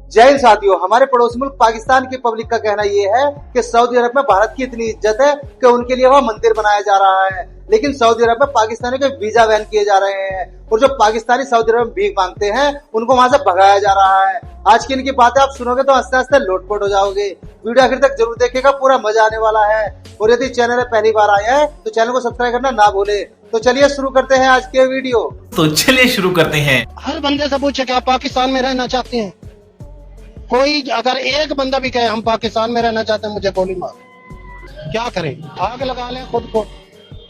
जय हिंद साथियों, हमारे पड़ोसी मुल्क पाकिस्तान की पब्लिक का कहना ये है कि सऊदी अरब में भारत की इतनी इज्जत है कि उनके लिए वहाँ मंदिर बनाया जा रहा है, लेकिन सऊदी अरब में पाकिस्तानी के वीजा बैन किए जा रहे हैं और जो पाकिस्तानी सऊदी अरब में भीख मांगते हैं उनको वहां से भगाया जा रहा है। आज की इनकी बातें आप सुनोगे तो हंसते हंसते लोटपोट हो जाओगे। वीडियो आखिर तक जरूर देखिएगा, पूरा मजा आने वाला है। और यदि चैनल में पहली बार आया है तो चैनल को सब्सक्राइब करना ना भूले। तो चलिए शुरू करते हैं आज के वीडियो। हर बंदे से पूछे कि आप पाकिस्तान में रहना चाहते हैं। कोई अगर एक बंदा भी कहे हम पाकिस्तान में रहना चाहते हैं, मुझे गोली मार, क्या करें? आग लगा लें खुद को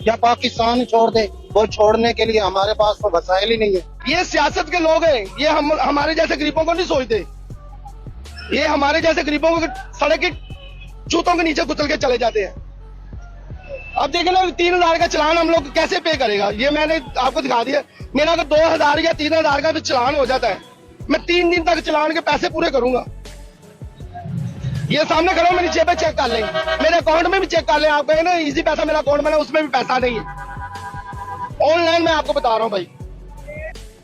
या पाकिस्तान छोड़ दे? वो छोड़ने के लिए हमारे पास तो वसाइल ही नहीं है। ये सियासत के लोग हैं, ये हमारे जैसे गरीबों को नहीं सोचते। ये हमारे जैसे गरीबों को सड़क की जूतों के नीचे कुचल के चले जाते हैं। अब देखें ना, 3000 का चलान हम लोग कैसे पे करेगा? ये मैंने आपको दिखा दिया। मेरा अगर 2000 या 3000 का भी चलान हो जाता है, मैं 3 दिन तक चलान के पैसे पूरे करूंगा। ये सामने खड़ा हो, मेरी जेब पे चेक कर लें, मेरे अकाउंट में भी चेक कर लें। आप कहें ना इजी पैसा मेरा अकाउंट में है, उसमें भी पैसा नहीं है। ऑनलाइन मैं आपको बता रहा हूँ भाई,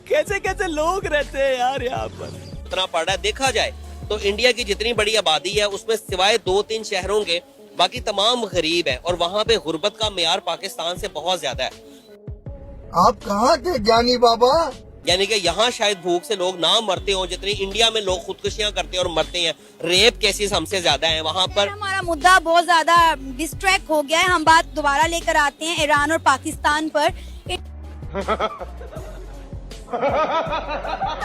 कैसे कैसे लोग रहते हैं यार यहाँ पर। इतना पड़ रहा है, देखा जाए तो इंडिया की जितनी बड़ी आबादी है उसमें सिवाय 2-3 शहरों के बाकी तमाम गरीब है, और वहाँ पे गुर्बत का मेयार पाकिस्तान से बहुत ज्यादा है। आप कहाँ थे ज्ञानी बाबा? यानी कि यहाँ शायद भूख से लोग ना मरते हो जितनी इंडिया में लोग खुदकुशियां करते हैं और मरते हैं। रेप केसेस हमसे ज्यादा हैं वहाँ पर। हमारा मुद्दा बहुत ज्यादा डिस्ट्रैक्ट हो गया है। हम बात दोबारा लेकर आते हैं ईरान और पाकिस्तान पर।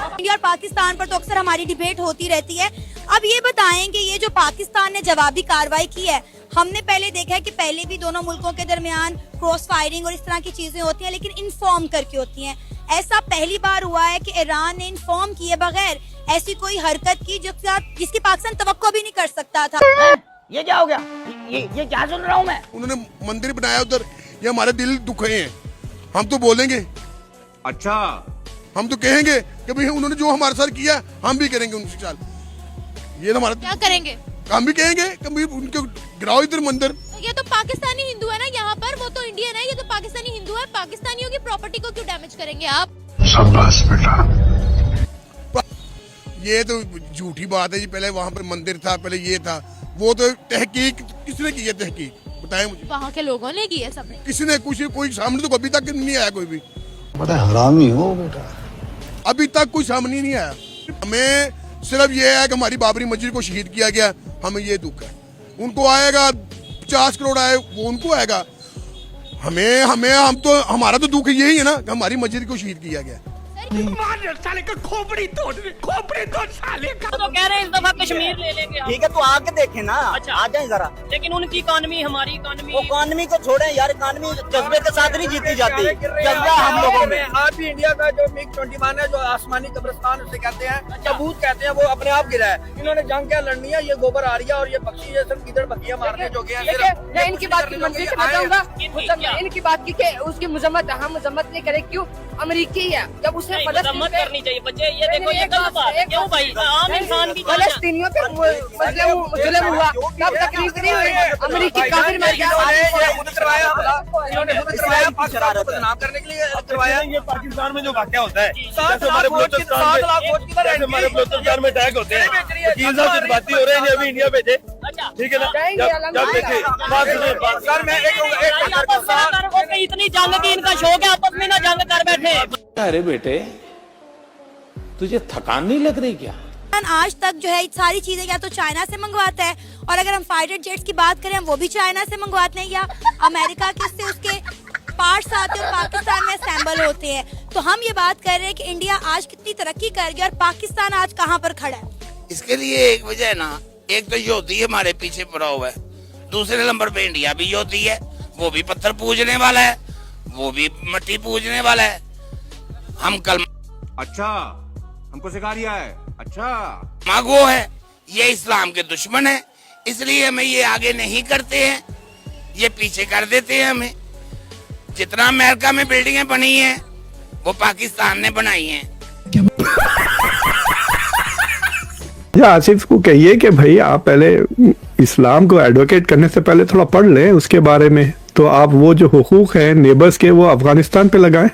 इंडिया और पाकिस्तान पर तो अक्सर हमारी डिबेट होती रहती है। अब ये बताएं कि ये जो पाकिस्तान ने जवाबी कार्रवाई की है, हमने पहले देखा है कि पहले भी दोनों मुल्कों के दरमियान क्रॉस फायरिंग और इस तरह की चीजें होती हैं, लेकिन इन्फॉर्म करके होती हैं। ऐसा पहली बार हुआ है कि ईरान ने इन्फॉर्म किए बगैर ऐसी कोई हरकत की जिसकी पाकिस्तान तवक्को भी नहीं कर सकता था। ये क्या हो गया? ये क्या सुन रहा हूँ मैं? उन्होंने मंदिर बनाया उधर, ये हमारे दिल दुखे हैं। हम तो बोलेंगे, अच्छा हम तो कहेंगे कि भाई उन्होंने जो हमारे साथ किया हम भी करेंगे उनसे। चाल ये तो हमारा क्या करेंगे? हम भी कहेंगे कि भाई उनके गिराओ इधर मंदिर। ये तो पाकिस्तानी हिंदू है ना यहाँ पर, वो तो इंडियन है। ये तो पाकिस्तानी हिंदू है, पाकिस्तानियों की प्रॉपर्टी को क्यों डैमेज करेंगे आप? शाबाश बेटा। ये तो झूठी बात है जी। पहले वहाँ पर मंदिर था, पहले ये था, वो तो तहकीक किसने की है? तहकीक बताएं मुझे। वहाँ के लोगों ने की है, सबने। किसने? कुछ कोई सामने तो अभी तक नहीं आया कोई भी। बड़ा हरामी हो बेटा। अभी तक कोई सामने नहीं आया। हमें सिर्फ ये है कि हमारी बाबरी मस्जिद को शहीद किया गया, हमें ये दुख है। उनको आएगा 50 करोड़ आए, वो उनको आएगा। हम तो हमारा तो दुख यही है ना कि हमारी मस्जिद को शहीद किया गया। साले का खोपड़ी तोड़ साले का। तो कह रहे हैं इस दफा कश्मीर ले लेंगे। ठीक है, तो आके देखे ना। अच्छा। आ जाए जरा। लेकिन उनकी इकोनॉमी हमारी इकोनॉमी। वो इकोनॉमी को छोड़े यार, इकोनॉमी जज्बे के साथ नहीं जीती जाती। जज्बा हम लोगों में। आज भी इंडिया का जो MiG-21 है, जो आसमानी कब्रिस्तान उसे कहते हैं, सबूत कहते हैं, वो अपने आप गिरा है। इन्होंने जंग क्या लड़नी है? ये गोबर आ रही है और ये पक्षी ये सब गिदड़ बकरियां मारने जो गए हैं। मैं इनकी बात की मंजिल से बताऊंगा। इनकी बात की उसकी मजम्मत हम मजम्मत नहीं करें। क्यों? अमरीकी है, जब उसने मजम्मत करनी चाहिए बच्चे। ये देखो ये गलत बात है। क्यों भाई? आम इंसान की फलस्तीनियों पे जुल्म हुआ, तब तकलीफ नहीं हुई। अमरीकी काफिर मर गया। करने के लिए करवाया। ये पाकिस्तान में जो वाकया होता है, जैसे हमारे बलोचिस्तान में अटैक होते हैं, वकील साहब जज्बाती हो रहे हैं, अभी इंडिया भेजे। ठीक है ना? जब देखिए सर, मैं इतनी जंग की इनका शौक है, आपस में ना जंग कर बैठे। अरे बेटे, तुझे थकान नहीं लग रही क्या? आज तक जो है सारी चीजें या तो चाइना से मंगवाता है, और अगर हम फाइटर जेट्स की बात करें वो भी चाइना से मंगवाते हैं, या अमेरिका के से उसके पार्ट्स आते हैं और पाकिस्तान में असेंबल होते हैं। तो हम ये बात कर रहे हैं कि इंडिया आज कितनी तरक्की कर गया और पाकिस्तान आज कहाँ पर खड़ा है। इसके लिए एक वजह है ना, एक तो योधी हमारे पीछे पड़ा हुआ है, दूसरे नंबर पे इंडिया भी योधी है। वो भी पत्थर पूजने वाला है, वो भी मिट्टी पूजने वाला है। हम कल अच्छा हमको सिखा रिया है। अच्छा मागो है, ये इस्लाम के दुश्मन है, इसलिए हमें ये आगे नहीं करते हैं, ये पीछे कर देते हैं हमें। जितना अमेरिका में बिल्डिंगें बनी हैं वो पाकिस्तान ने बनाई हैं। या आसिफ को कहिए कि भाई आप पहले इस्लाम को एडवोकेट करने से पहले थोड़ा पढ़ लें उसके बारे में, तो आप वो जो हुकूक है नेबर्स के वो अफगानिस्तान पे लगाएं।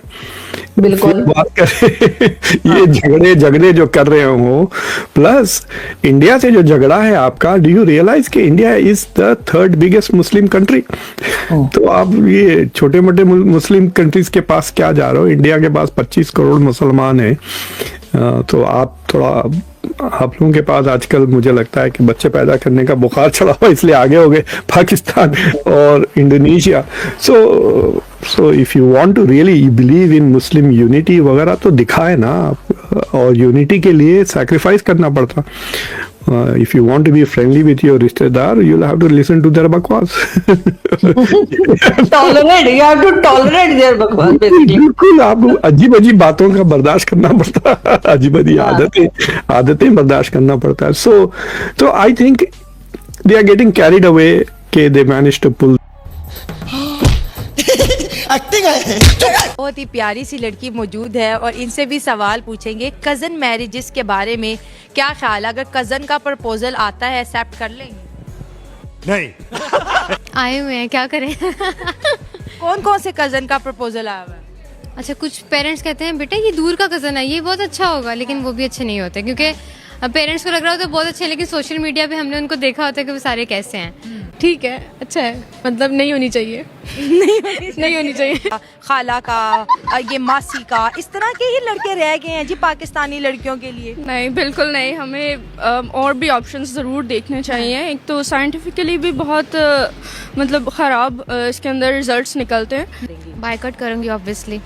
बिल्कुल बात करें ये झगड़े जो कर रहे हो, प्लस इंडिया से जो झगड़ा है आपका, डू यू रियलाइज कि India is the third biggest Muslim country? तो आप ये छोटे मोटे मुस्लिम कंट्रीज के पास क्या जा रहे हो? इंडिया के पास 25 करोड़ मुसलमान हैं। तो आप थोड़ा, आप लोगों के पास आजकल मुझे लगता है कि बच्चे पैदा करने का बुखार चढ़ा हुआ, इसलिए आगे हो गए पाकिस्तान और Indonesia. So if you want to really believe in Muslim unity वगैरह तो दिखाए ना आप, और यूनिटी के लिए सैक्रिफाइस करना पड़ता। If you want to be friendly with your रिश्तेदार, you will have to listen to their बकवास। Tolerate, you have to tolerate their बकवास बेसिकली। बिल्कुल, आपको अजीब अजीब बातों का बर्दाश्त करना पड़ता है, अजीब अजीब आदतें बर्दाश्त करना पड़ता है। So I think they are getting carried away कि they managed to pull। बहुत ही प्यारी सी लड़की मौजूद है और इनसे भी सवाल पूछेंगे कजन मैरिजेस के बारे में। क्या ख्याल, अगर कजन का प्रपोजल आता है एक्सेप्ट कर लेंगे? नहीं आए हुए हैं, क्या करें। कौन कौन से कजन का प्रपोजल आया हुआ है? अच्छा, कुछ पेरेंट्स कहते हैं बेटा ये दूर का कज़न है, ये बहुत अच्छा होगा, लेकिन वो भी अच्छे नहीं होते, क्योंकि पेरेंट्स को लग रहा होता है बहुत अच्छे, लेकिन सोशल मीडिया पे हमने उनको देखा होता है कि वो सारे कैसे हैं। ठीक है, अच्छा है, मतलब नहीं होनी चाहिए। नहीं होनी चाहिए। खाला का, ये मासी का, इस तरह के ही लड़के रह गए हैं जी पाकिस्तानी लड़कियों के लिए। नहीं, बिल्कुल नहीं, हमें और भी ऑप्शंस ज़रूर देखने चाहिए। एक तो साइंटिफिकली भी बहुत मतलब ख़राब इसके अंदर रिजल्ट्स निकलते हैं। बायकॉट करूँगी ऑब्वियसली।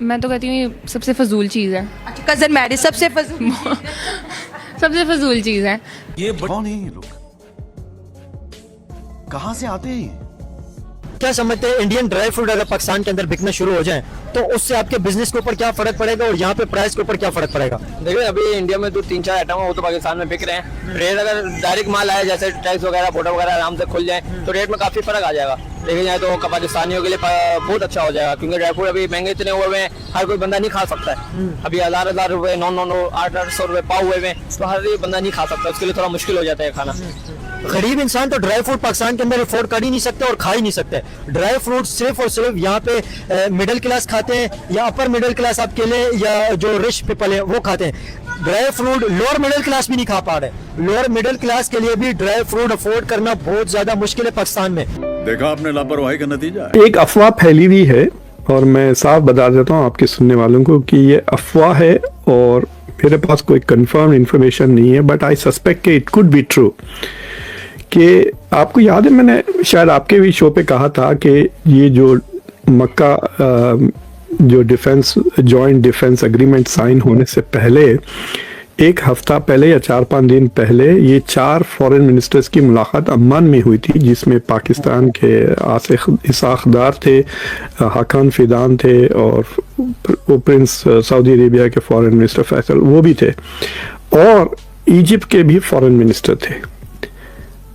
मैं तो कहती हूँ ये सबसे फजूल चीज़ है। अच्छा, कजन मैरिज सबसे फजूल सबसे फजूल चीज़ है। ये कौन है ये लोग, कहाँ से आते हैं? क्या समझते हैं इंडियन ड्राई फ्रूट अगर पाकिस्तान के अंदर बिकना शुरू हो जाए तो उससे आपके बिजनेस के ऊपर क्या फर्क पड़ेगा और यहाँ पे प्राइस के ऊपर क्या फर्क पड़ेगा? देखिए अभी इंडिया में तो 3-4 आइटम है, वो तो पाकिस्तान में बिक रहे हैं। रेट अगर डायरेक्ट माल आए, जैसे टैक्स वगैरह बोर्डर वगैरह आराम से खुल जाए तो रेट में काफी फर्क आ जाएगा। लेकिन जाए तो पाकिस्तानियों के लिए बहुत अच्छा हो जाएगा, क्योंकि ड्राई फ्रूट अभी महंगे इतने हुए हैं, हर कोई बंदा नहीं खा सकता है। अभी 1000 रुपए 900-800 रुपए पाव हुए हैं, तो हर बंदा नहीं खा सकता, उसके लिए थोड़ा मुश्किल हो जाता है खाना। गरीब इंसान तो ड्राई फ्रूट पाकिस्तान के अंदर अफोर्ड कर ही नहीं सकते और खा ही नहीं सकते। ड्राई फ्रूट सिर्फ और सिर्फ यहाँ पे मिडिल क्लास खाते हैं, या अपर मिडिल क्लास आप केले या जो रिच पीपल है वो खाते हैं। Dry fruit lower middle class भी नहीं खा पा रहे। लोअर मिडिल क्लास के लिए भी ड्राई फ्रूट अफोर्ड करना बहुत ज्यादा मुश्किल है पाकिस्तान में। देखा आपने लापरवाही का नतीजा। एक अफवाह फैली हुई है और मैं साफ बता देता हूँ आपके सुनने वालों को कि ये अफवाह है और मेरे पास कोई कंफर्म इंफॉर्मेशन नहीं है, बट आई सस्पेक्ट कि इट कुड बी ट्रू। कि आपको याद है मैंने शायद आपके भी शो पे कहा था कि ये जो मक्का जो defence joint defence agreement sign होने से पहले एक हफ्ता पहले या 4-5 दिन पहले ये 4 फॉरेन मिनिस्टर्स की मुलाकात अम्मान में हुई थी, जिसमें पाकिस्तान के आसिफ इसाक दार थे, हाकान फिदान थे और वो प्रिंस सऊदी अरेबिया के फॉरेन मिनिस्टर फैसल वो भी थे, और इजिप्ट के भी फॉरेन मिनिस्टर थे।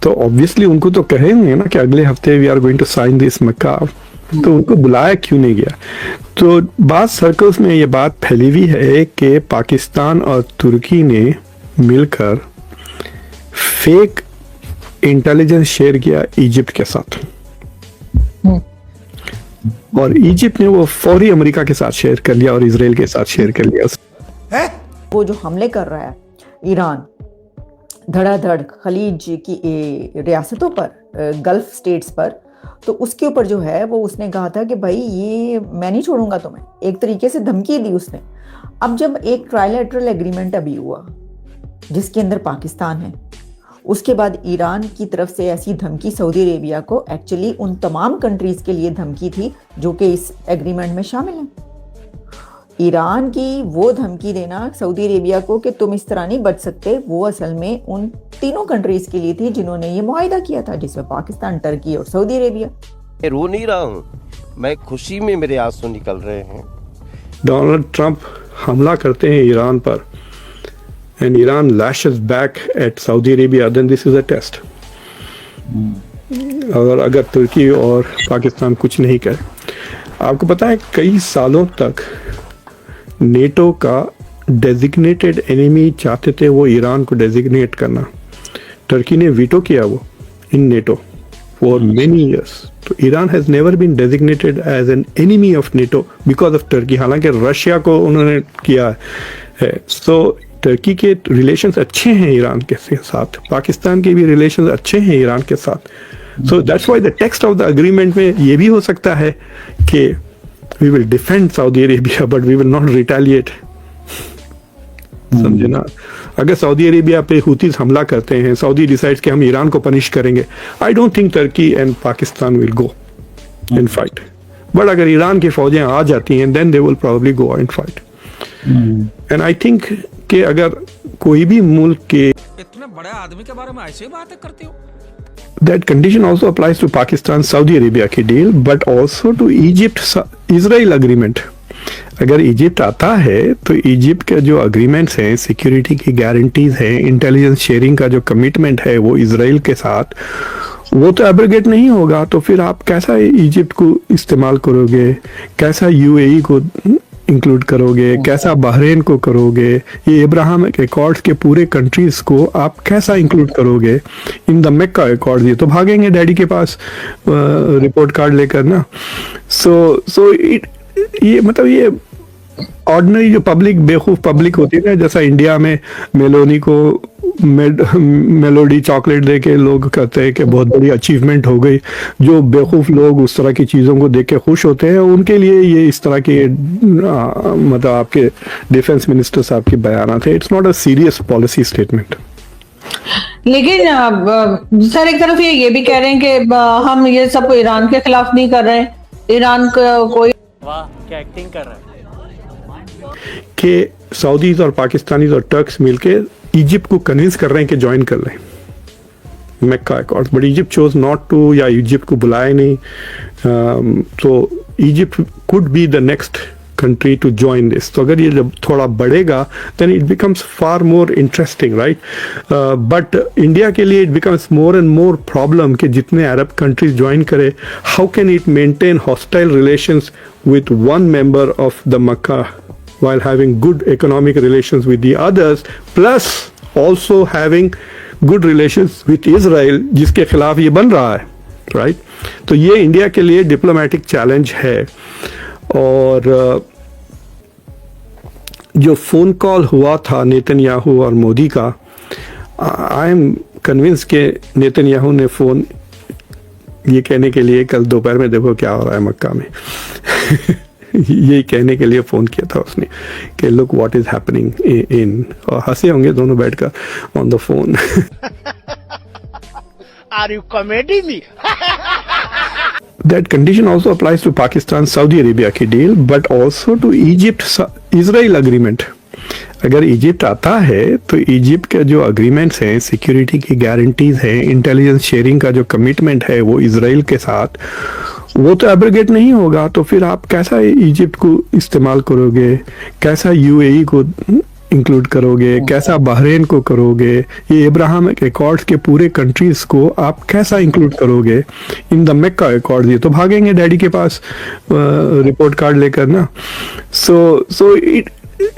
तो ऑब्वियसली उनको तो कहेंगे ना कि अगले हफ्ते we are going to sign this Mecca, तो उनको बुलाया क्यों नहीं गया? तो बाद सर्कल्स में ये बात फैली हुई है कि पाकिस्तान और तुर्की ने मिलकर फेक इंटेलिजेंस शेयर किया इजिप्ट के साथ, और इजिप्ट ने वो फौरी अमेरिका के साथ शेयर कर लिया और इजराइल के साथ शेयर कर लिया। वो जो हमले कर रहा है ईरान धड़ाधड़ खलीज की रियासतों पर, गल्फ स्टेट्स पर, तो उसके ऊपर जो है वो उसने कहा था कि भाई ये मैं नहीं छोड़ूंगा तुम्हें, एक तरीके से धमकी दी उसने। अब जब एक ट्राइलेटरल एग्रीमेंट अभी हुआ जिसके अंदर पाकिस्तान है, उसके बाद ईरान की तरफ से ऐसी धमकी सऊदी अरेबिया को, एक्चुअली उन तमाम कंट्रीज के लिए धमकी थी जो कि इस एग्रीमेंट में शामिल हैं। ईरान की वो धमकी देना सऊदी अरेबिया को कि तुम इस तरह नहीं बच सकते, वो असल में उन तीनों कंट्रीज के लिए थी जिन्होंने ये मुआहिदा किया था, जिसमें पाकिस्तान, टर्की और सऊदी अरेबिया। मैं रो नहीं रहा हूँ, मैं खुशी में मेरे आंसू निकल रहे हैं। डोनाल्ड ट्रंप हमला करते हैं ईरान पर and Iran lashes back at Saudi Arabia, then this is a test. अगर तुर्की और पाकिस्तान कुछ नहीं करे, आपको पता है कई सालों तक नेटो का डेजिग्नेटेड एनिमी चाहते थे वो ईरान को डेजिग्नेट करना, टर्की ने वीटो किया वो in NATO, for many years. तो Iran has never been designated as an enemy of NATO because of Turkey, हालांकि रशिया को उन्होंने किया है. सो टर्की के रिलेशंस अच्छे हैं ईरान के साथ, पाकिस्तान के भी रिलेशंस अच्छे हैं ईरान के साथ. So that's why the text of the agreement में ये भी हो सकता है कि we will defend Saudi Arabia but we will not retaliate. समझे ना? अगर सऊदी अरेबिया पे हुतीज हमला करते हैं, सऊदी डिसाइड्स कि हम ईरान को पनिश करेंगे, I don't think Turkey and Pakistan will go in fight. But अगर ईरान की फौजें आ जाती हैं then they will probably go in fight. And I think कि अगर कोई भी मुल्क के इतने बड़े आदमी के बारे में ऐसे बातें करते हो, that condition also applies to Pakistan Saudi Arabia की डील, but also to Egypt Israel agreement. अगर इजिप्ट आता है तो इजिप्ट के जो अग्रीमेंट्स हैं, सिक्योरिटी की गारंटीज हैं, इंटेलिजेंस शेयरिंग का जो कमिटमेंट है वो इजराइल के साथ, वो तो एब्रोगेट नहीं होगा. तो फिर आप कैसा इजिप्ट को इस्तेमाल करोगे, कैसा यूएई को इंक्लूड करोगे, कैसा बहरीन को करोगे, ये इब्राहिमिक अकॉर्ड्स के पूरे कंट्रीज को आप कैसा इंक्लूड करोगे इन द मक्का अकॉर्ड. ये तो भागेंगे डैडी के पास रिपोर्ट कार्ड लेकर ना. सो ये मतलब ये ऑर्डिनरी जो पब्लिक, बेवकूफ़ पब्लिक होती है ना, जैसा इंडिया में मेलोनी को मेलोडी चॉकलेट दे के लोग कहते हैं कि बहुत बड़ी अचीवमेंट हो गई. जो बेवकूफ़ लोग उस तरह की चीज़ों को देख के खुश होते हैं, उनके लिए ये इस तरह के मतलब आपके डिफेंस मिनिस्टर साहब के बयान थे. It's not a serious policy statement. लेकिन सर एक तरफ ये भी कह रहे हैं कि हम ये सब ईरान के खिलाफ नहीं कर रहे हैं, ईरान को कोई क्या एक्टिंग कर रहा है कि सऊदीज और पाकिस्तानीज और टर्क्स मिलके इजिप्ट को कन्विंस कर रहे हैं कि ज्वाइन कर लें Mecca accord. But Egypt chose not to, या इजिप्ट को बुलाए नहीं. तो Egypt could be the next country to join this. तो अगर ये जब थोड़ा बढ़ेगा then it becomes far more interesting, right? But India के लिए it becomes more and more problem कि जितने Arab countries join करे, how can it maintain hostile relations with one member of the Makkah while having good economic relations with the others, plus also having good relations with Israel जिसके खिलाफ ये बन रहा है, right? तो ये India के लिए डिप्लोमेटिक चैलेंज है. और जो फ़ोन कॉल हुआ था नेतन्याहू और मोदी का, आई एम कन्विंस के नेतन्याहू ने फ़ोन ये कहने के लिए कल दोपहर में देखो क्या हो रहा है मक्का में यही कहने के लिए फ़ोन किया था उसने कि look what is happening in, और हंसे होंगे दोनों बैठकर on the phone. Are you comedy me? That condition also applies to Pakistan Saudi Arabia की डील, but also to Egypt Israel agreement. अगर इजिप्ट आता है तो इजिप्ट के जो अग्रीमेंट्स हैं, सिक्योरिटी की गारंटीज हैं, इंटेलिजेंस शेयरिंग का जो कमिटमेंट है वो इजराइल के साथ, वो तो एब्रोगेट नहीं होगा. तो फिर आप कैसा इजिप्ट को इस्तेमाल करोगे, कैसा यूएई को इंक्लूड करोगे, कैसा बहरीन को करोगे, ये इब्राहिमिक अकॉर्ड्स के पूरे कंट्रीज को आप कैसा इंक्लूड करोगे इन द मक्का अकॉर्ड. ये तो भागेंगे डैडी के पास रिपोर्ट कार्ड लेकर ना. सो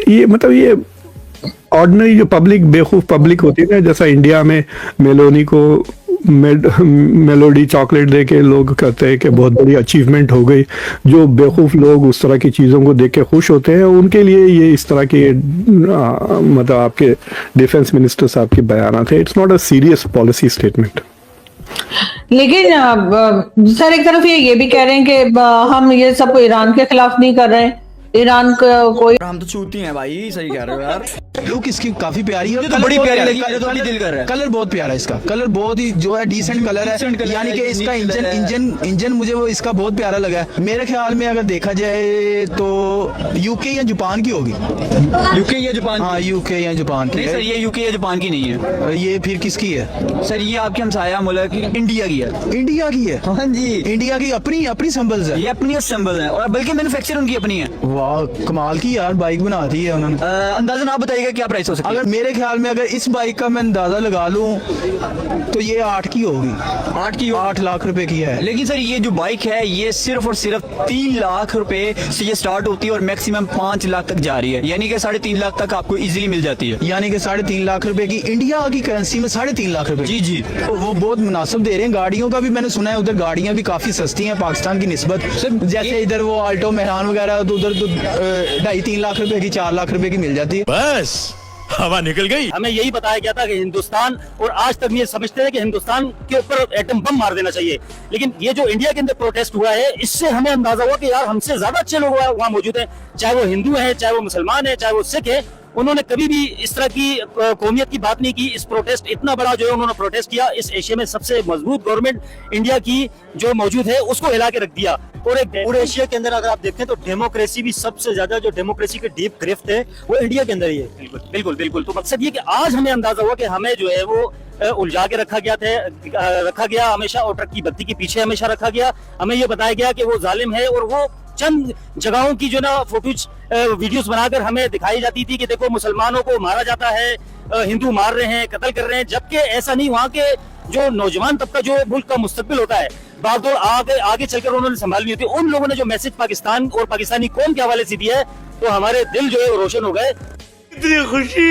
ये मतलब ये ऑर्डिनरी जो पब्लिक, बेवकूफ़ पब्लिक होती है ना, जैसा इंडिया में मेलोनी को मेलोडी चॉकलेट दे के लोग कहते हैं कि बहुत बड़ी अचीवमेंट हो गई. जो बेवकूफ़ लोग उस तरह की चीज़ों को देख के खुश होते हैं, उनके लिए ये इस तरह के मतलब आपके डिफेंस मिनिस्टर साहब के बयान थे. It's not a serious policy statement. लेकिन सर एक तरफ ये भी कह रहे हैं कि हम ये सब ईरान के खिलाफ नहीं कर रहे हैं, ईरान को कोई, हम तो चूती हैं भाई. सही कह रहे हो यार. लुक इसकी काफी प्यारी है, तो बड़ी प्यारी लगी, तो बड़ी दिल कर रहा है. कलर बहुत प्यारा है इसका, कलर बहुत ही जो है डिसेंट कलर है, यानी कि इसका इंजन मुझे वो इसका बहुत प्यारा लगा है. मेरे ख्याल में अगर देखा जाए तो यूके या जापान की होगी. यूके या जापान? हाँ यूके या जापान की. नहीं सर, ये यूके या जापान की नहीं है. ये फिर किसकी है सर? ये आपके हमसाया मुल्क इंडिया की है. इंडिया की है? हाँ जी, इंडिया की अपनी सिंबल्स है. ये अपनी सिंबल है, और बल्कि मैन्युफैक्चर उनकी अपनी है. वाह कमाल की यार बाइक बना दी है उन्होंने। अंदाजन आप बताइएगा क्या प्राइस हो सकता है? अगर मेरे ख्याल में अगर इस बाइक का मैं अंदाजा लगा लूं तो ये 8 की होगी। 8 लाख रुपए की है। लेकिन सर ये जो बाइक है ये सिर्फ और सिर्फ 3 लाख रुपए से ये स्टार्ट होती है और मैक्सिमम 5 लाख तक जा रही है, यानी कि 3.5 लाख तक आपको इजीली मिल जाती है। यानी कि 3.5 लाख रुपए की इंडिया की करेंसी में 3.5 लाख रुपए। जी जी, तो वो बहुत मुनासिब दे रहे हैं। गाड़ियों का भी मैंने सुना है उधर गाड़ियां भी काफी सस्ती हैं पाकिस्तान की निस्बत। जैसे इधर वो आल्टो मेहरान वगैरह तो उधर तो 2.5-3 लाख रुपए की 4 लाख रुपए की मिल जाती है। बस हवा निकल गई। हमें यही बताया गया था कि हिंदुस्तान, और आज तक ये समझते हैं कि हिंदुस्तान के ऊपर एटम बम मार देना चाहिए, लेकिन ये जो इंडिया के अंदर प्रोटेस्ट हुआ है इससे हमें अंदाजा हुआ कि यार हमसे ज्यादा अच्छे लोग वहाँ मौजूद हैं, चाहे वो हिंदू हैं, चाहे वो मुसलमान हैं, चाहे वो सिख है। उन्होंने कभी भी इस तरह की कौमियत की बात नहीं की। इस प्रोटेस्ट इतना बड़ा जो है उन्होंने प्रोटेस्ट किया, इस एशिया में सबसे मजबूत गवर्नमेंट इंडिया की जो मौजूद है उसको हिला के रख दिया। और एक पूरे एशिया के अंदर अगर आप देखें तो डेमोक्रेसी भी सबसे ज्यादा, जो डेमोक्रेसी की डीप गिरफ्त है वो इंडिया के अंदर ही है। बिल्कुल बिल्कुल। तो मकसद ये कि आज हमें अंदाजा हुआ कि हमें जो है वो उलझा के रखा गया हमेशा, और ट्रक की बत्ती के पीछे हमेशा रखा गया। हमें ये बताया गया कि वो जालिम है, और वो चंद जगहों की जो ना फोटोज वीडियोस बनाकर हमें दिखाई जाती थी कि देखो मुसलमानों को मारा जाता है, हिंदू मार रहे हैं, कत्ल कर रहे हैं, जबकि ऐसा नहीं। वहाँ के जो नौजवान तबका जो मुल्क का मुस्तकबिल होता है, बागडोर आगे चलकर उन्होंने संभालनी होती है। उन लोगों ने जो मैसेज पाकिस्तान और पाकिस्तानी कौम के हवाले से दिया है, तो हमारे दिल जो है रोशन हो गए। इतनी खुशी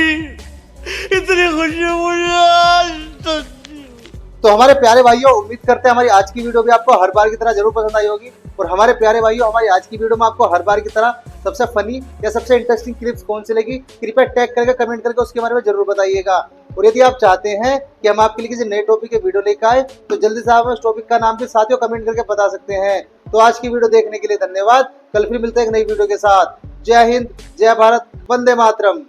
मुझे। तो हमारे प्यारे भाइयों, उम्मीद करते हैं हमारी आज की वीडियो भी आपको हर बार की तरह जरूर पसंद आई होगी। और हमारे प्यारे भाइयों, हमारी आज की वीडियो में आपको हर बार की तरह सबसे फनी या सबसे इंटरेस्टिंग क्लिप्स कौन सी लगी, कृपया टैग करके कमेंट करके उसके बारे में जरूर बताइएगा। और यदि आप चाहते हैं कि हम आपके लिए किसी नए टॉपिक के वीडियो लेकर आए तो जल्दी से आप उस टॉपिक का नाम भी साथियों कमेंट करके बता सकते हैं। तो आज की वीडियो देखने के लिए धन्यवाद। कल फिर मिलते हैं एक नई वीडियो के साथ। जय हिंद, जय भारत, वंदे मातरम।